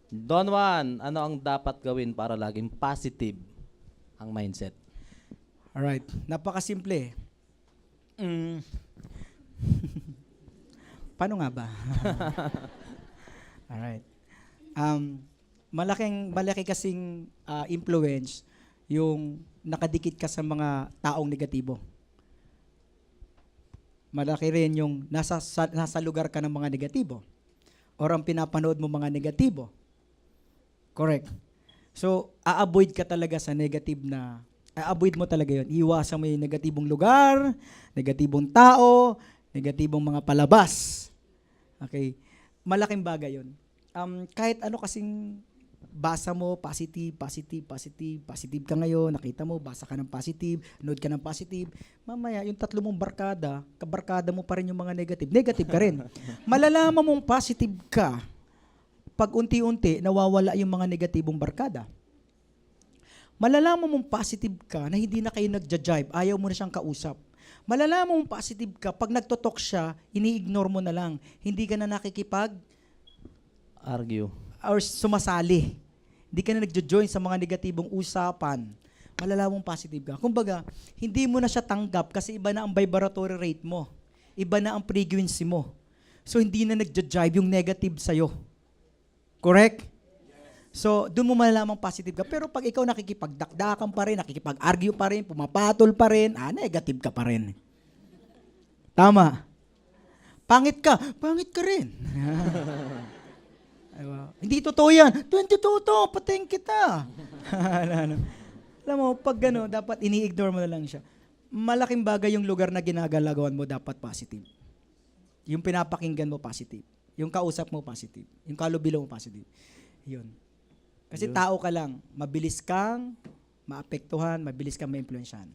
Don Juan, ano ang dapat gawin para laging positive ang mindset? Alright, napakasimple. Mm. Paano nga ba? Alright. Um, malaki kasing influence yung nakadikit ka sa mga taong negatibo. Malaki rin yung nasa lugar ka ng mga negatibo or ang pinapanood mo mga negatibo. Correct. So, a-avoid ka talaga sa negative na, a-avoid mo talaga yon. Iwasan mo yung negatibong lugar, negatibong tao, negatibong mga palabas. Okay? Malaking bagay yon. Kahit ano kasing basa mo, positive, positive, positive, positive ka ngayon, nakita mo, basa ka ng positive, nood ka ng positive, mamaya, yung tatlo mong barkada, kabarkada mo pa rin yung mga negative, negative ka rin. Malalaman mong positive ka pag unti-unti nawawala yung mga negatibong barkada. Malalaman mong positive ka na hindi na kayo nagja-jive, ayaw mo na siyang kausap. Malalaman mong positive ka pag nagtotalk siya, ini-ignore mo na lang. Hindi ka na nakikipag Argue. or sumasali. Hindi ka na nagjo-join sa mga negatibong usapan. Malalaman mong positive ka. Kumbaga, hindi mo na siya tanggap kasi iba na ang vibratory rate mo. Iba na ang frequency mo. So, hindi na nagja-jive yung negative sa'yo. Correct? So, doon mo malalamang positive ka. Pero pag ikaw nakikipagdakdakan pa rin, nakikipag-argue pa rin, pumapatol pa rin, negative ka pa rin. Tama. Pangit ka rin. Diba? Hindi totoo yan. 22 to, patayin kita. Alam mo, pag gano'n, dapat ini-ignore mo na lang siya. Malaking bagay yung lugar na ginagalagawan mo, dapat positive. Yung pinapakinggan mo, positive. Yung kausap mo, positive. Yung kalubilo mo, positive. Yun. Kasi Yun. tao ka lang, mabilis kang maapektuhan, mabilis kang ma-influensyahan.